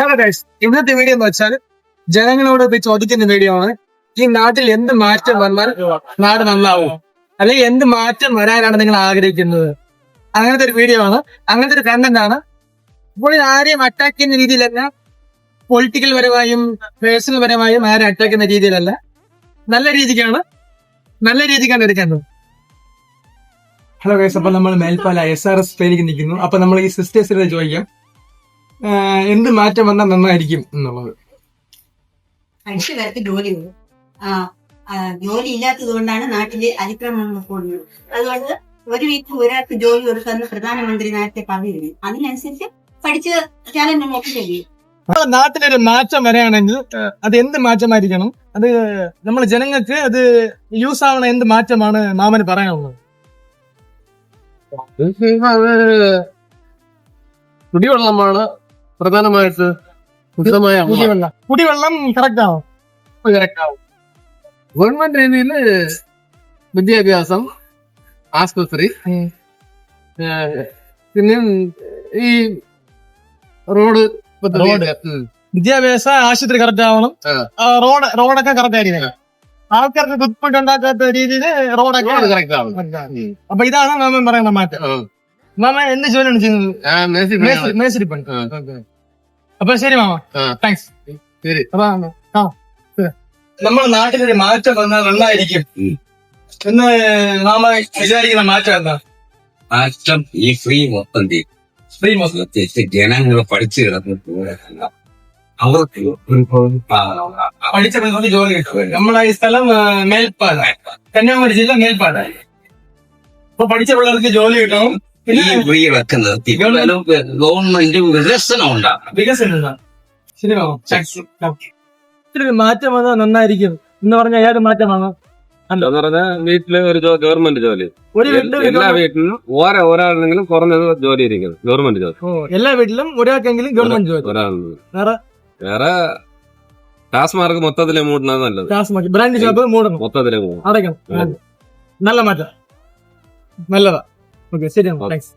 Hello guys, ഇന്നത്തെ video എന്ന് വെച്ചാൽ ജനങ്ങളോട് ചോദിക്കുന്ന വീഡിയോ ആണ്. ഈ നാട്ടിൽ എന്ത് മാറ്റം വന്നാൽ നാട് നന്നാവും, അല്ലെങ്കിൽ എന്ത് മാറ്റം വരാനാണ് നിങ്ങൾ ആഗ്രഹിക്കുന്നത്? അങ്ങനത്തെ ഒരു വീഡിയോ ആണ്, അങ്ങനത്തെ ഒരു കണ്ടന്റ് ആണ്. ഇപ്പോൾ ആരെയും അറ്റാക്ക് ചെയ്യുന്ന രീതിയിലല്ല, പൊളിറ്റിക്കൽ പരമായും പേഴ്സണൽ പരമായും ആരും അറ്റാക്ക് ചെയ്യുന്ന രീതിയിലല്ല, നല്ല രീതിക്കാണ് എടുക്കുന്നത്. ഹലോ ഗൈസ്, അപ്പൊ നമ്മൾ മേൽപ്പാല SRS ട്രെയിനിക്ക് നിൽക്കുന്നു. അപ്പൊ നമ്മൾ ഈ സിസ്റ്റേഴ്സിനെ ചോദിക്കാം എന്ത് മാറ്റം വന്നാൽ നന്നായിരിക്കും എന്നുള്ളത്. മനുഷ്യർക്ക് ജോലിയുണ്ട്. ജോലി ഇല്ലാത്തത് കൊണ്ടാണ് നാട്ടില് അതിക്രമങ്ങൾ കൂടുന്നത്. അതുകൊണ്ട് ഒരു വീട്ടിൽ ഒരാൾക്ക് ജോലി കൊടുക്കുന്ന പ്രധാനമന്ത്രി നേരത്തെ പറഞ്ഞിരുന്നു. അതിനനുസരിച്ച് പഠിച്ച് ചാലഞ്ച് നോക്കി കഴിയും. നാട്ടിലൊരു മാറ്റം വരികയാണെങ്കിൽ അത് എന്ത് മാറ്റമായിരിക്കണം? അത് നമ്മൾ ജനങ്ങൾക്ക് അത് യൂസ് ആവണ എന്ത് മാറ്റമാണ് മാമന് പറയാനുള്ളത്? കുടിവെള്ളമാണ് പ്രധാനമായിട്ട്. കുടിവെള്ളം കറക്റ്റ് ആവും. ഗവൺമെന്റ് രീതിയിൽ വിദ്യാഭ്യാസം, ആശുപത്രി, പിന്നെ ഈ റോഡ് വിദ്യാഭ്യാസ, ആശുപത്രി കറക്റ്റ് ആവണം. റോഡൊക്കെ കറക്റ്റ് ആയിരിക്കണം. ആൾക്കാർക്ക് ബുദ്ധിമുട്ട് ഉണ്ടാക്കാത്ത രീതിയിൽ റോഡൊക്കെ കറക്റ്റ് ആവണം. അപ്പൊ ഇതാണ് മാമൻ പറയുന്ന മാറ്റം. മാമ എന്ത് ജോലിയാണ് ചെയ്യുന്നത്? മേസ്തിരി പണി. അപ്പൊ ശരി മാമ, താങ്ക്സ്. ശരി. നമ്മുടെ നാട്ടിലൊരു മാറ്റം വന്നാൽ നന്നായിരിക്കും എന്ന് മാമ വിചാരിക്കുന്ന മാറ്റം എന്താ? മാറ്റം ഈ ഫ്രീ മൊത്തം ജനങ്ങൾ പഠിച്ചു കിടന്ന് അവർക്ക് പഠിച്ച ജോലി കിട്ടും. നമ്മളെ ഈ സ്ഥലം മേൽപ്പാല, കന്യാകുമാരി ജില്ല മേൽപ്പാല. അപ്പൊ പഠിച്ച പിള്ളേർക്ക് ജോലി കിട്ടണം. ഈ ഫ്രീ വെക്കുന്നത് ഗവൺമെന്റ് വികസനം ഉണ്ടാകും. ശരി മാമ, താങ്ക്സ്. മാറ്റം വന്നാൽ നന്നായിരിക്കും എന്ന് പറഞ്ഞാൽ ഏത് മാറ്റമാണ്? എന്ന് പറഞ്ഞാൽ വീട്ടില് ഒരു ഗവൺമെന്റ് ജോലി, ഒരു വീട്ടിലും എല്ലാ വീട്ടിലും ഒരാളെങ്കിലും കുറഞ്ഞത് ജോലി ഇരിക്കുന്നത് ഗവൺമെന്റ് ജോലി. എല്ലാ വീട്ടിലും ഒരാൾക്കെങ്കിലും ഗവൺമെന്റ് ജോലി. ഒരാളുണ്ട്. വേറെ ടാസ്മാർക്ക് മൊത്തത്തില് മൂടുന്നത് നല്ലത്. ബ്രാൻഡ് ഷോപ്പ് മൂടണം, മൊത്തത്തില് മൂടണം, അടയ്ക്കണം. നല്ല മാറ്റം, നല്ലതാ. ഓക്കെ, ശരിയാണ്, താങ്ക്സ്.